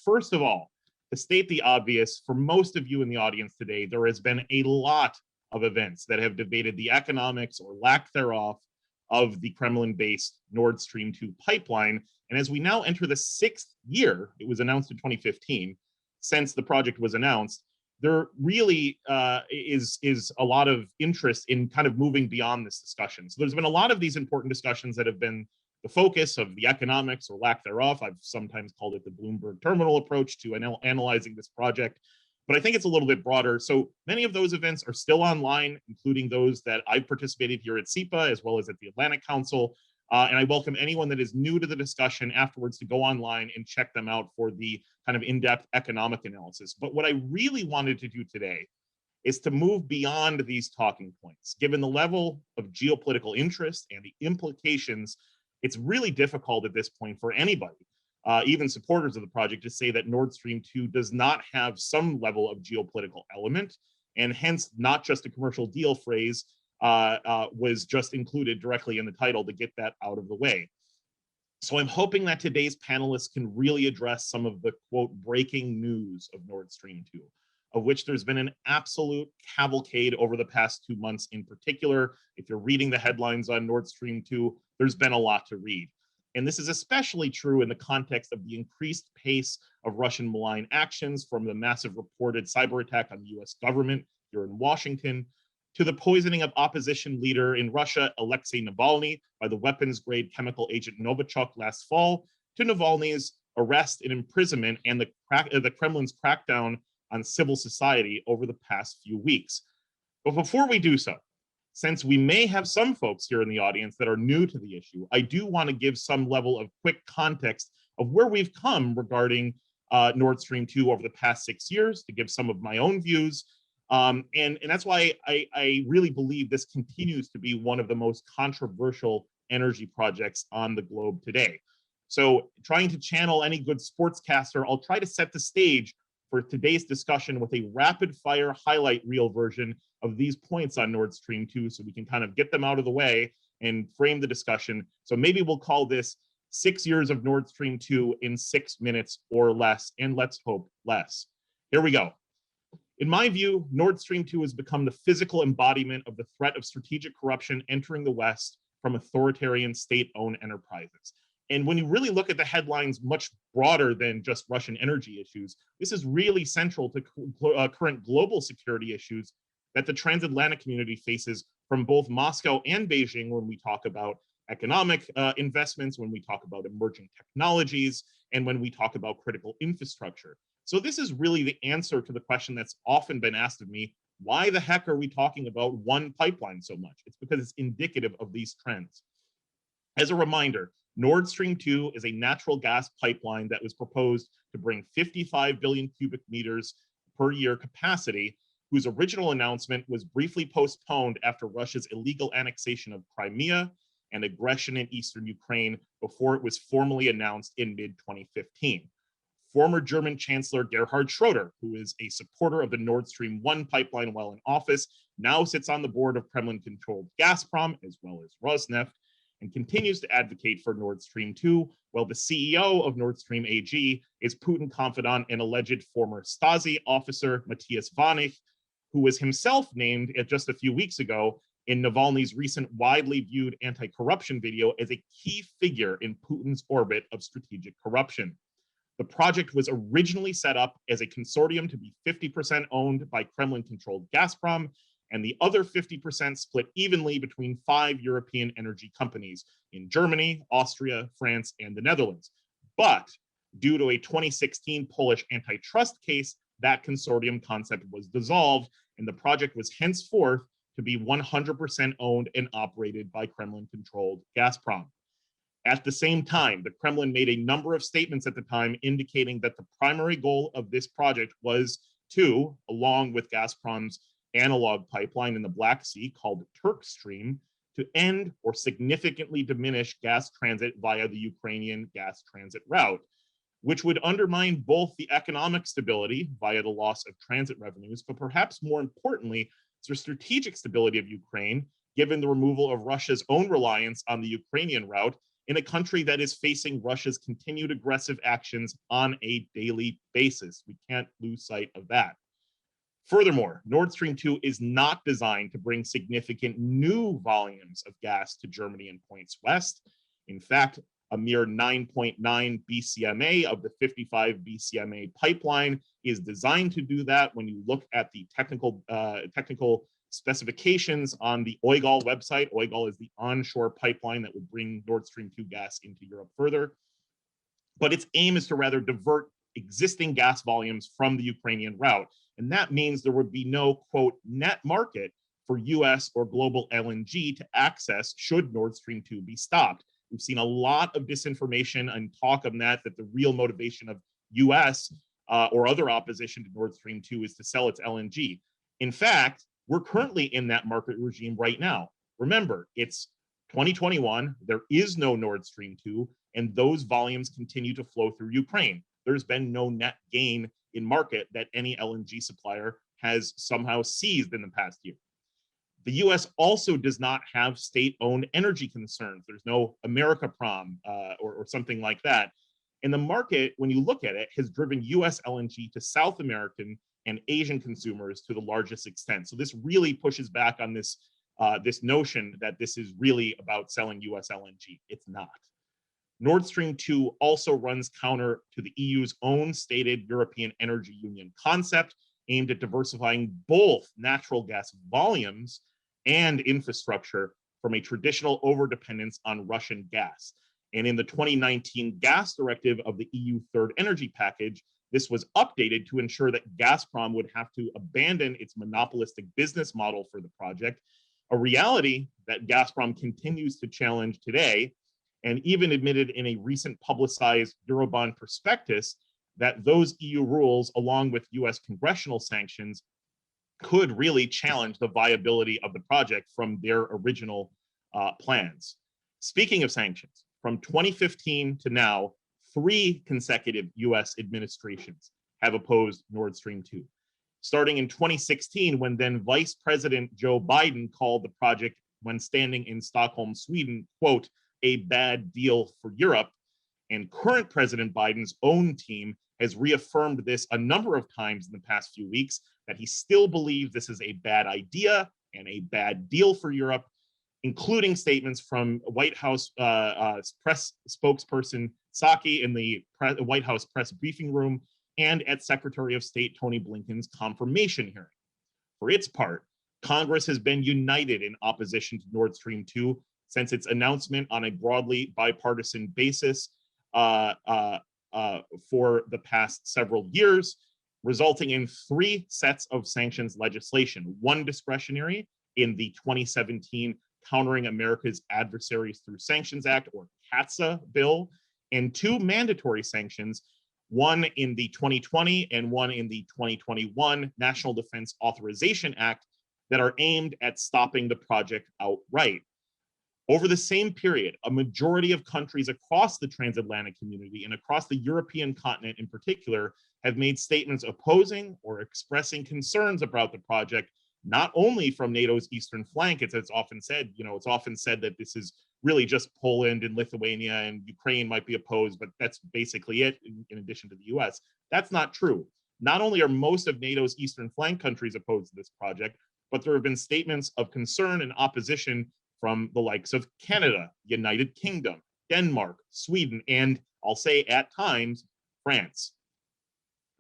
first of all, to state the obvious, for most of you in the audience today, there has been a lot of events that have debated the economics or lack thereof of the Kremlin-based Nord Stream 2 pipeline. And as we now enter the 6th year, it was announced in 2015, since the project was announced, there really is a lot of interest in kind of moving beyond this discussion. So there's been a lot of these important discussions that have been the focus of the economics or lack thereof. I've sometimes called it the Bloomberg terminal approach to analyzing this project, but I think it's a little bit broader. So many of those events are still online, including those that I've participated here at SEPA, as well as at the Atlantic Council. And I welcome anyone that is new to the discussion afterwards to go online and check them out for the kind of in-depth economic analysis. But what I really wanted to do today is to move beyond these talking points. Given the level of geopolitical interest and the implications, it's really difficult at this point for anybody, even supporters of the project, to say that Nord Stream 2 does not have some level of geopolitical element, and hence not just a commercial deal phrase was just included directly in the title to get that out of the way. So I'm hoping that today's panelists can really address some of the, quote, breaking news of Nord Stream 2, of which there's been an absolute cavalcade over the past 2 months in particular. If you're reading the headlines on Nord Stream 2, there's been a lot to read. And this is especially true in the context of the increased pace of Russian malign actions, from the massive reported cyber attack on the U.S. government here in Washington, to the poisoning of opposition leader in Russia, Alexei Navalny, by the weapons-grade chemical agent Novichok last fall, to Navalny's arrest and imprisonment and the Kremlin's crackdown on civil society over the past few weeks. But before we do so, since we may have some folks here in the audience that are new to the issue, I do want to give some level of quick context of where we've come regarding Nord Stream 2 over the past 6 years, to give some of my own views. And that's why I really believe this continues to be one of the most controversial energy projects on the globe today. So trying to channel any good sportscaster, I'll try to set the stage for today's discussion with a rapid fire highlight reel version of these points on Nord Stream 2, so we can kind of get them out of the way and frame the discussion. So maybe we'll call this 6 years of Nord Stream 2 in 6 minutes or less, and let's hope less. Here we go. In my view, Nord Stream 2 has become the physical embodiment of the threat of strategic corruption entering the West from authoritarian state-owned enterprises. And when you really look at the headlines much broader than just Russian energy issues, this is really central to current global security issues that the transatlantic community faces from both Moscow and Beijing when we talk about economic investments, when we talk about emerging technologies, and when we talk about critical infrastructure. So this is really the answer to the question that's often been asked of me: why the heck are we talking about one pipeline so much? It's because it's indicative of these trends. As a reminder, Nord Stream 2 is a natural gas pipeline that was proposed to bring 55 billion cubic meters per year capacity, whose original announcement was briefly postponed after Russia's illegal annexation of Crimea and aggression in eastern Ukraine before it was formally announced in mid-2015. Former German Chancellor Gerhard Schroeder, who is a supporter of the Nord Stream 1 pipeline while in office, now sits on the board of Kremlin-controlled Gazprom, as well as Rosneft, and continues to advocate for Nord Stream 2, while the CEO of Nord Stream AG is Putin confidant and alleged former Stasi officer Matthias Vanich, who was himself named just a few weeks ago in Navalny's recent widely viewed anti-corruption video as a key figure in Putin's orbit of strategic corruption. The project was originally set up as a consortium to be 50% owned by Kremlin-controlled Gazprom, and the other 50% split evenly between 5 European energy companies in Germany, Austria, France, and the Netherlands. But due to a 2016 Polish antitrust case, that consortium concept was dissolved, and the project was henceforth to be 100% owned and operated by Kremlin-controlled Gazprom. At the same time, the Kremlin made a number of statements at the time indicating that the primary goal of this project was to, along with Gazprom's analog pipeline in the Black Sea called Turk Stream, to end or significantly diminish gas transit via the Ukrainian gas transit route, which would undermine both the economic stability via the loss of transit revenues, but perhaps more importantly, the strategic stability of Ukraine, given the removal of Russia's own reliance on the Ukrainian route in a country that is facing Russia's continued aggressive actions on a daily basis. We can't lose sight of that. Furthermore, Nord Stream 2 is not designed to bring significant new volumes of gas to Germany and points west. In fact, a mere 9.9 BCMA of the 55 BCMA pipeline is designed to do that. When you look at the technical specifications on the EUGAL website, EUGAL is the onshore pipeline that would bring Nord Stream 2 gas into Europe further. But its aim is to rather divert existing gas volumes from the Ukrainian route. And that means there would be no, quote, net market for US or global LNG to access should Nord Stream 2 be stopped. We've seen a lot of disinformation and talk of that the real motivation of US or other opposition to Nord Stream 2 is to sell its LNG. In fact, we're currently in that market regime right now. Remember, it's 2021, there is no Nord Stream 2, and those volumes continue to flow through Ukraine. There's been no net gain in market that any LNG supplier has somehow seized in the past year. The US also does not have state-owned energy concerns. There's no America-Prom or something like that. And the market, when you look at it, has driven US LNG to South American and Asian consumers to the largest extent. So this really pushes back on this, this notion that this is really about selling US LNG. It's not. Nord Stream 2 also runs counter to the EU's own stated European Energy Union concept aimed at diversifying both natural gas volumes and infrastructure from a traditional overdependence on Russian gas. And in the 2019 gas directive of the EU Third Energy Package, this was updated to ensure that Gazprom would have to abandon its monopolistic business model for the project, a reality that Gazprom continues to challenge today, and even admitted in a recent publicized Eurobond prospectus that those EU rules, along with US congressional sanctions, could really challenge the viability of the project from their original plans. Speaking of sanctions, from 2015 to now, 3 consecutive US administrations have opposed Nord Stream 2. Starting in 2016, when then Vice President Joe Biden called the project, when standing in Stockholm, Sweden, quote, a bad deal for Europe, and current President Biden's own team has reaffirmed this a number of times in the past few weeks, that he still believes this is a bad idea and a bad deal for Europe, including statements from White House press spokesperson Psaki in the White House press briefing room and at Secretary of State Tony Blinken's confirmation hearing. For its part, Congress has been united in opposition to Nord Stream 2 since its announcement on a broadly bipartisan basis for the past several years, resulting in 3 sets of sanctions legislation, 1 discretionary in the 2017 Countering America's Adversaries Through Sanctions Act, or CATSA bill, and 2 mandatory sanctions, 1 in the 2020 and 1 in the 2021 National Defense Authorization Act, that are aimed at stopping the project outright. Over the same period, a majority of countries across the transatlantic community and across the European continent in particular have made statements opposing or expressing concerns about the project, not only from NATO's eastern flank, it's often said, it's often said that this is really just Poland and Lithuania and Ukraine might be opposed, but that's basically it in addition to the US. That's not true. Not only are most of NATO's eastern flank countries opposed to this project, but there have been statements of concern and opposition from the likes of Canada, United Kingdom, Denmark, Sweden, and I'll say at times, France.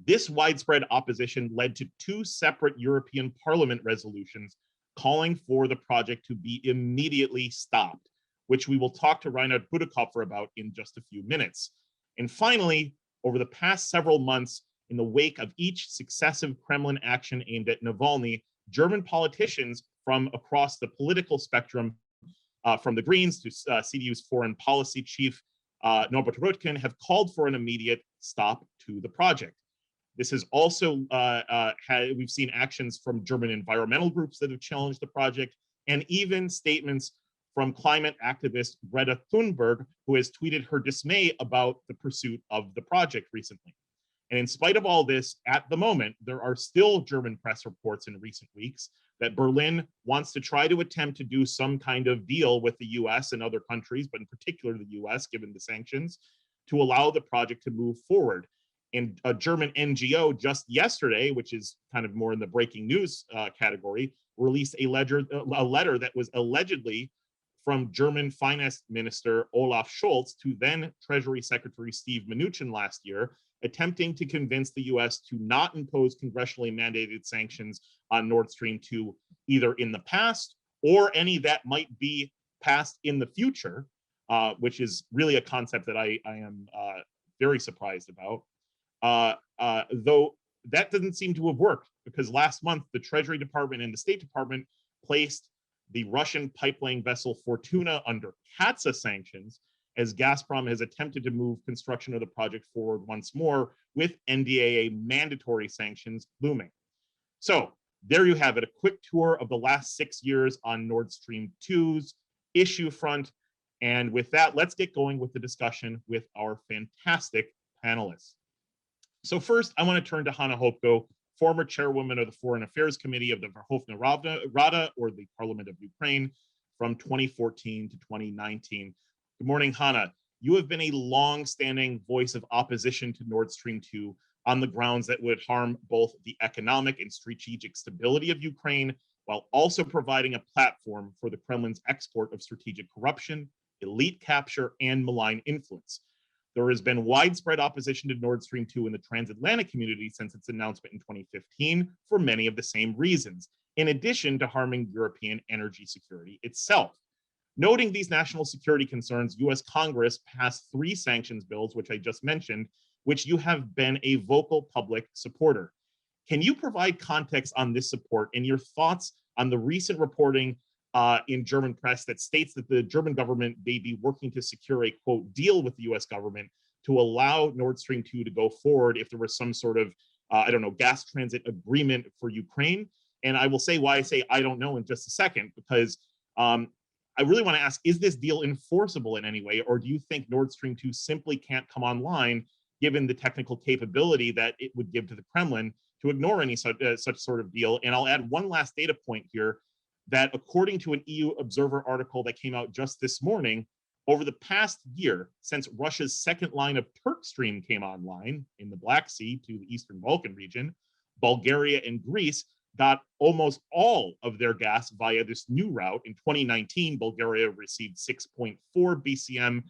This widespread opposition led to 2 separate European Parliament resolutions calling for the project to be immediately stopped, which we will talk to Reinhard Budekopfer about in just a few minutes. And finally, over the past several months, in the wake of each successive Kremlin action aimed at Navalny, German politicians from across the political spectrum, from the Greens to CDU's foreign policy chief, Norbert Röttgen, have called for an immediate stop to the project. This has also, we've seen actions from German environmental groups that have challenged the project, and even statements from climate activist Greta Thunberg, who has tweeted her dismay about the pursuit of the project recently. And in spite of all this, at the moment, there are still German press reports in recent weeks that Berlin wants to try to attempt to do some kind of deal with the US and other countries, but in particular the US, given the sanctions, to allow the project to move forward. And a German NGO just yesterday, which is kind of more in the breaking news category, released a letter that was allegedly from German Finance Minister Olaf Scholz to then Treasury Secretary Steve Mnuchin last year, attempting to convince the US to not impose congressionally mandated sanctions on Nord Stream 2, either in the past or any that might be passed in the future, which is really a concept that I am very surprised about. Though that doesn't seem to have worked, because last month the Treasury Department and the State Department placed the Russian pipeline vessel Fortuna under CATSA sanctions, as Gazprom has attempted to move construction of the project forward once more, with NDAA mandatory sanctions looming. So there you have it, a quick tour of the last 6 years on Nord Stream 2's issue front. And with that, let's get going with the discussion with our fantastic panelists. So first, I want to turn to Hanna Hopko, former chairwoman of the Foreign Affairs Committee of the Verkhovna Rada, or the Parliament of Ukraine, from 2014 to 2019. Good morning, Hanna. You have been a long-standing voice of opposition to Nord Stream 2 on the grounds that would harm both the economic and strategic stability of Ukraine, while also providing a platform for the Kremlin's export of strategic corruption, elite capture, and malign influence. There has been widespread opposition to Nord Stream 2 in the transatlantic community since its announcement in 2015 for many of the same reasons, in addition to harming European energy security itself. Noting these national security concerns, US Congress passed 3 sanctions bills, which I just mentioned, which you have been a vocal public supporter. Can you provide context on this support and your thoughts on the recent reporting in German press that states that the German government may be working to secure a, quote, deal with the US government to allow Nord Stream 2 to go forward if there was some sort of, gas transit agreement for Ukraine? And I will say why I say I don't know in just a second, because I really want to ask, is this deal enforceable in any way, or do you think Nord Stream 2 simply can't come online given the technical capability that it would give to the Kremlin to ignore any such sort of deal? And I'll add one last data point here, that according to an EU Observer article that came out just this morning, over the past year, since Russia's second line of Turk Stream came online in the Black Sea to the Eastern Balkan region, Bulgaria and Greece got almost all of their gas via this new route. In 2019, Bulgaria received 6.4 BCM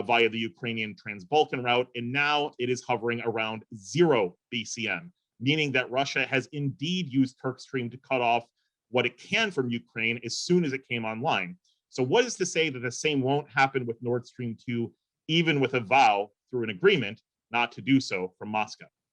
via the Ukrainian Trans-Balkan route, and now it is hovering around 0 BCM, meaning that Russia has indeed used Turk Stream to cut off what it can from Ukraine as soon as it came online. So what is to say that the same won't happen with Nord Stream 2, even with a vow through an agreement not to do so from Moscow?